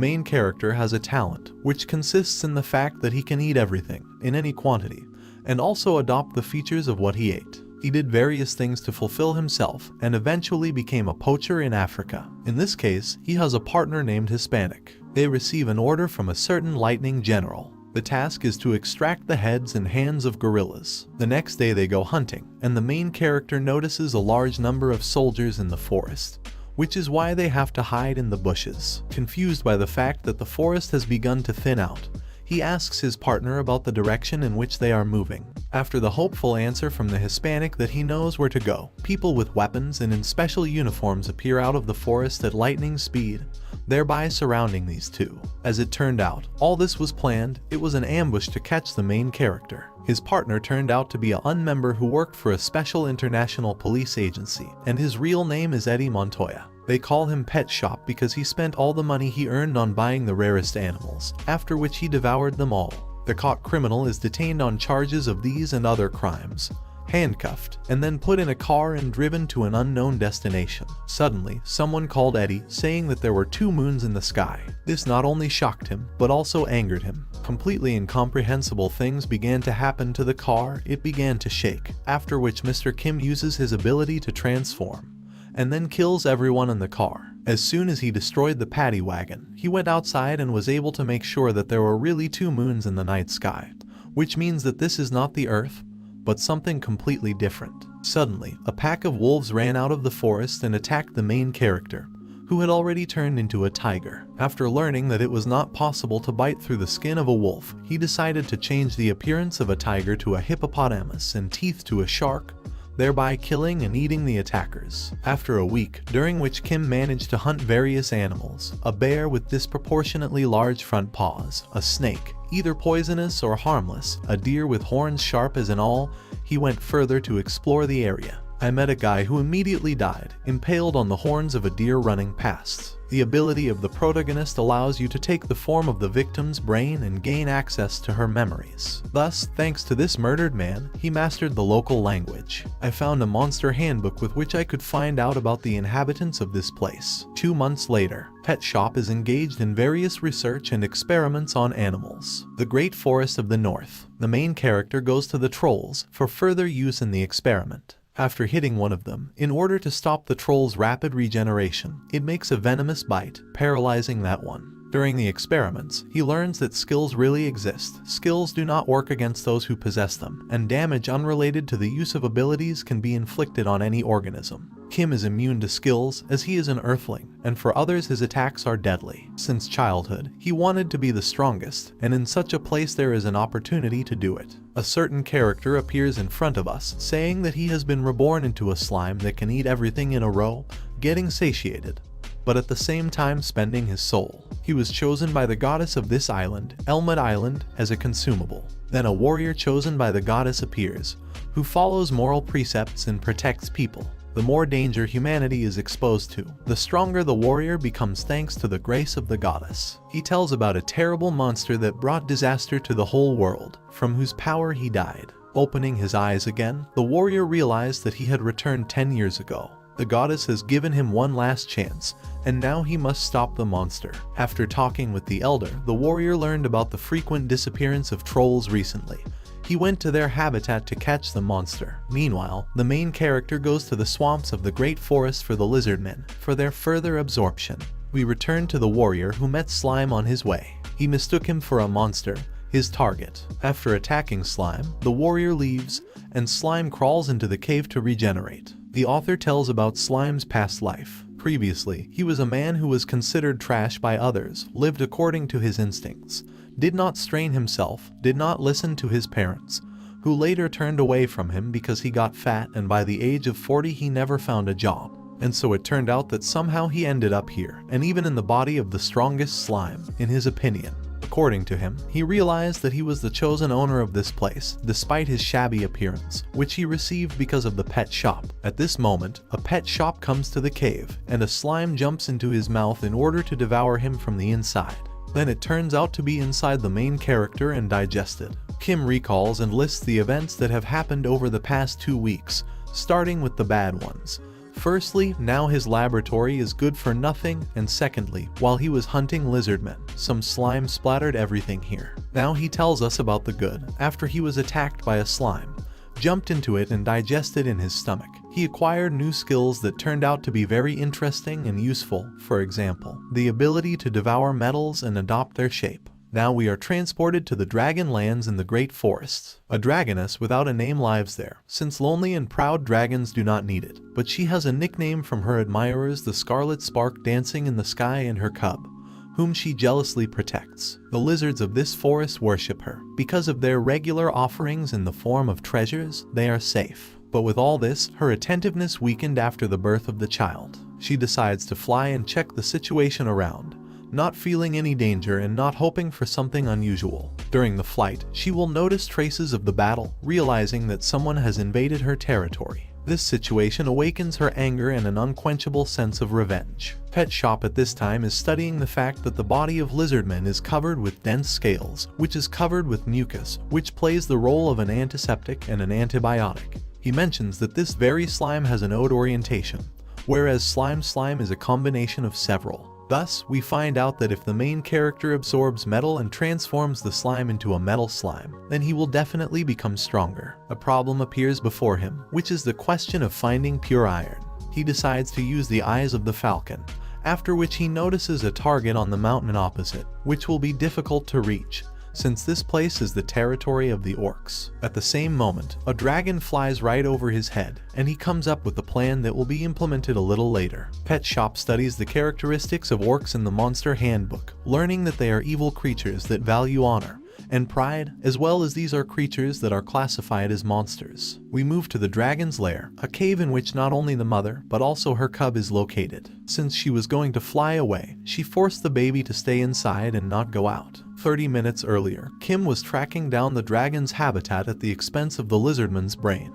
main character has a talent, which consists in the fact that he can eat everything, in any quantity, and also adopt the features of what he ate. He did various things to fulfill himself, and eventually became a poacher in Africa. In this case, he has a partner named Hispanic. They receive an order from a certain lightning general. The task is to extract the heads and hands of gorillas. The next day they go hunting, and the main character notices a large number of soldiers in the forest, which is why they have to hide in the bushes. Confused by the fact that the forest has begun to thin out, he asks his partner about the direction in which they are moving. After the hopeful answer from the Hispanic that he knows where to go, people with weapons and in special uniforms appear out of the forest at lightning speed, thereby surrounding these two. As it turned out, all this was planned. It was an ambush to catch the main character. His partner turned out to be a member who worked for a special international police agency, and his real name is Eddie Montoya. They call him Pet Shop because he spent all the money he earned on buying the rarest animals, after which he devoured them all. The caught criminal is detained on charges of these and other crimes, handcuffed, and then put in a car and driven to an unknown destination. Suddenly, someone called Eddie, saying that there were 2 moons in the sky. This not only shocked him, but also angered him. Completely incomprehensible things began to happen to the car. It began to shake, after which Mr. Kim uses his ability to transform, and then kills everyone in the car. As soon as he destroyed the paddy wagon, he went outside and was able to make sure that there were really 2 moons in the night sky, which means that this is not the Earth, but something completely different. Suddenly, a pack of wolves ran out of the forest and attacked the main character, who had already turned into a tiger. After learning that it was not possible to bite through the skin of a wolf, he decided to change the appearance of a tiger to a hippopotamus and teeth to a shark, thereby killing and eating the attackers. After a week, during which Kim managed to hunt various animals, a bear with disproportionately large front paws, a snake, either poisonous or harmless, a deer with horns sharp as an awl, he went further to explore the area. I met a guy who immediately died, impaled on the horns of a deer running past. The ability of the protagonist allows you to take the form of the victim's brain and gain access to her memories. Thus, thanks to this murdered man, he mastered the local language. I found a monster handbook with which I could find out about the inhabitants of this place. 2 months later, Pet Shop is engaged in various research and experiments on animals. The Great Forest of the North. The main character goes to the trolls for further use in the experiment. After hitting one of them, in order to stop the troll's rapid regeneration, it makes a venomous bite, paralyzing that one. During the experiments, he learns that skills really exist. Skills do not work against those who possess them, and damage unrelated to the use of abilities can be inflicted on any organism. Kim is immune to skills as he is an earthling, and for others his attacks are deadly. Since childhood, he wanted to be the strongest, and in such a place there is an opportunity to do it. A certain character appears in front of us, saying that he has been reborn into a slime that can eat everything in a row, getting satiated, but at the same time spending his soul. He was chosen by the goddess of this island, Elmud Island, as a consumable. Then a warrior chosen by the goddess appears, who follows moral precepts and protects people. The more danger humanity is exposed to, the stronger the warrior becomes thanks to the grace of the goddess. He tells about a terrible monster that brought disaster to the whole world, from whose power he died. Opening his eyes again, the warrior realized that he had returned 10 years ago. The goddess has given him one last chance, and now he must stop the monster. After talking with the elder, the warrior learned about the frequent disappearance of trolls recently. He went to their habitat to catch the monster. Meanwhile, the main character goes to the swamps of the Great Forest for the lizard men, for their further absorption. We return to the warrior who met Slime on his way. He mistook him for a monster, his target. After attacking Slime, the warrior leaves, and Slime crawls into the cave to regenerate. The author tells about Slime's past life. Previously, he was a man who was considered trash by others, lived according to his instincts, did not strain himself, did not listen to his parents, who later turned away from him because he got fat, and by the age of 40 he never found a job. And so it turned out that somehow he ended up here, and even in the body of the strongest slime, in his opinion. According to him, he realized that he was the chosen owner of this place, despite his shabby appearance, which he received because of the pet shop. At this moment, a pet shop comes to the cave, and a slime jumps into his mouth in order to devour him from the inside. Then it turns out to be inside the main character and digested. Kim recalls and lists the events that have happened over the past 2 weeks, starting with the bad ones, Firstly, now his laboratory is good for nothing, and secondly, while he was hunting lizardmen, some slime splattered everything here. Now he tells us about the good. After he was attacked by a slime, jumped into it and digested in his stomach, he acquired new skills that turned out to be very interesting and useful. For example, the ability to devour metals and adopt their shape. Now we are transported to the dragon lands in the great forests. A dragoness without a name lives there, since lonely and proud dragons do not need it. But she has a nickname from her admirers, the scarlet spark dancing in the sky, and her cub, whom she jealously protects. The lizards of this forest worship her. Because of their regular offerings in the form of treasures, they are safe. But with all this, her attentiveness weakened after the birth of the child. She decides to fly and check the situation around, not feeling any danger and not hoping for something unusual. During the flight, she will notice traces of the battle, realizing that someone has invaded her territory. This situation awakens her anger and an unquenchable sense of revenge. Pet Shop at this time is studying the fact that the body of lizardmen is covered with dense scales, which is covered with mucus, which plays the role of an antiseptic and an antibiotic. He mentions that this very slime has an oat orientation, whereas slime is a combination of several. Thus, we find out that if the main character absorbs metal and transforms the slime into a metal slime, then he will definitely become stronger. A problem appears before him, which is the question of finding pure iron. He decides to use the eyes of the falcon, after which he notices a target on the mountain opposite, which will be difficult to reach, since this place is the territory of the orcs. At the same moment, a dragon flies right over his head, and he comes up with a plan that will be implemented a little later. Pet Shop studies the characteristics of orcs in the Monster Handbook, learning that they are evil creatures that value honor and pride, as well as these are creatures that are classified as monsters. We move to the dragon's lair, a cave in which not only the mother, but also her cub is located. Since she was going to fly away, she forced the baby to stay inside and not go out. 30 minutes earlier, Kim was tracking down the dragon's habitat at the expense of the lizardman's brain.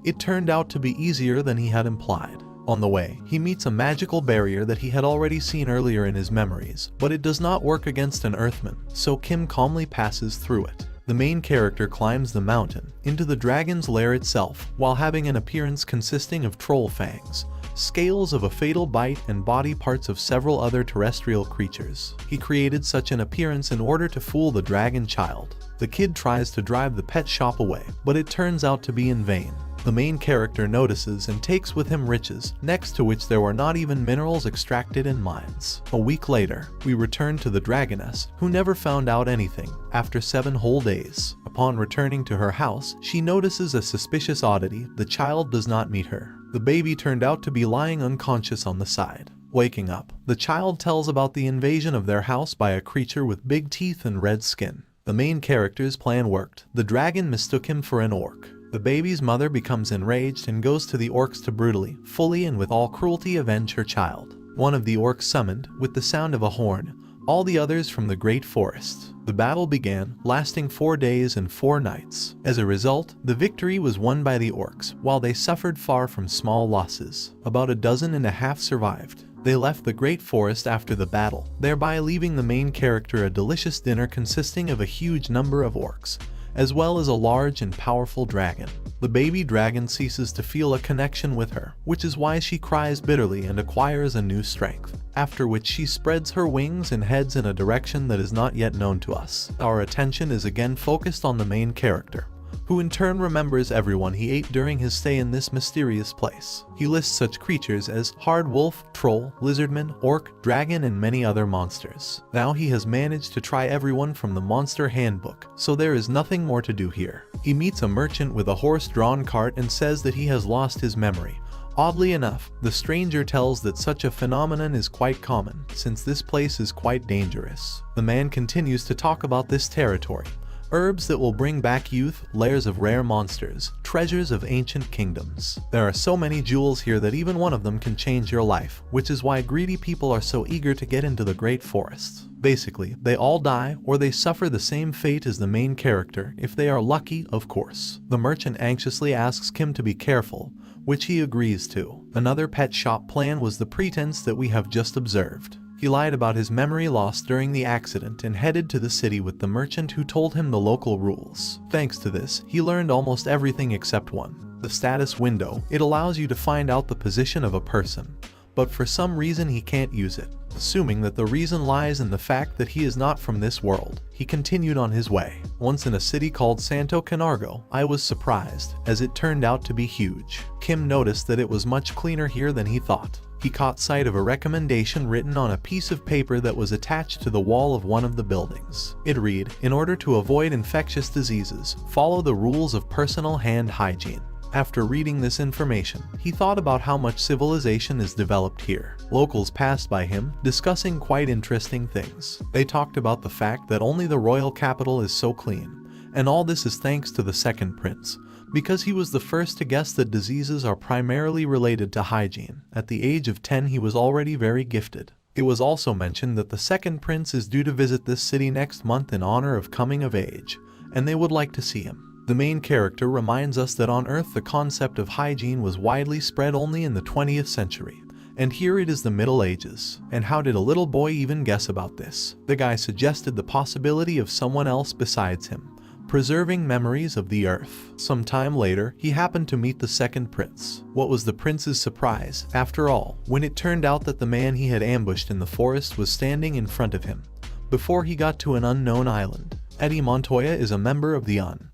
It turned out to be easier than he had implied. On the way, he meets a magical barrier that he had already seen earlier in his memories, but it does not work against an earthman, so Kim calmly passes through it. The main character climbs the mountain into the dragon's lair itself, while having an appearance consisting of troll fangs, scales of a fatal bite, and body parts of several other terrestrial creatures. He created such an appearance in order to fool the dragon child. The kid tries to drive the pet shop away, but it turns out to be in vain. The main character notices and takes with him riches, next to which there were not even minerals extracted in mines. A week later, we return to the dragoness, who never found out anything, after 7 whole days. Upon returning to her house, she notices a suspicious oddity: the child does not meet her. The baby turned out to be lying unconscious on the side. Waking up, the child tells about the invasion of their house by a creature with big teeth and red skin. The main character's plan worked. The dragon mistook him for an orc. The baby's mother becomes enraged and goes to the orcs to brutally, fully and with all cruelty avenge her child. One of the orcs summoned, with the sound of a horn, all the others from the great forest. The battle began, lasting 4 days and 4 nights. As a result, the victory was won by the orcs, while they suffered far from small losses. About 12 survived. They left the great forest after the battle, thereby leaving the main character a delicious dinner consisting of a huge number of orcs, as well as a large and powerful dragon. The baby dragon ceases to feel a connection with her, which is why she cries bitterly and acquires a new strength, after which she spreads her wings and heads in a direction that is not yet known to us. Our attention is again focused on the main character, who in turn remembers everyone he ate during his stay in this mysterious place. He lists such creatures as hard wolf, troll, lizardman, orc, dragon, and many other monsters. Now he has managed to try everyone from the Monster Handbook, so there is nothing more to do here. He meets a merchant with a horse-drawn cart and says that he has lost his memory. Oddly enough, the stranger tells that such a phenomenon is quite common, since this place is quite dangerous. The man continues to talk about this territory: herbs that will bring back youth, lairs of rare monsters, treasures of ancient kingdoms. There are so many jewels here that even one of them can change your life, which is why greedy people are so eager to get into the great forests. Basically, they all die or they suffer the same fate as the main character, if they are lucky, of course. The merchant anxiously asks Kim to be careful, which he agrees to. Another pet shop plan was the pretense that we have just observed. He lied about his memory loss during the accident and headed to the city with the merchant, who told him the local rules. Thanks to this, he learned almost everything except one. The status window, it allows you to find out the position of a person, but for some reason he can't use it. Assuming that the reason lies in the fact that he is not from this world, he continued on his way. Once in a city called Santo Canargo, I was surprised, as it turned out to be huge. Kim noticed that it was much cleaner here than he thought. He caught sight of a recommendation written on a piece of paper that was attached to the wall of one of the buildings. It read, "In order to avoid infectious diseases, follow the rules of personal hand hygiene." After reading this information, he thought about how much civilization is developed here. Locals passed by him, discussing quite interesting things. They talked about the fact that only the royal capital is so clean, and all this is thanks to the second prince, because he was the first to guess that diseases are primarily related to hygiene. At the age of 10 he was already very gifted. It was also mentioned that the second prince is due to visit this city next month in honor of coming of age, and they would like to see him. The main character reminds us that on Earth the concept of hygiene was widely spread only in the 20th century, and here it is the Middle Ages. And how did a little boy even guess about this? The guy suggested the possibility of someone else besides him, preserving memories of the Earth. Some time later, he happened to meet the second prince. What was the prince's surprise, after all, when it turned out that the man he had ambushed in the forest was standing in front of him, before he got to an unknown island. Eddie Montoya is a member of the UN,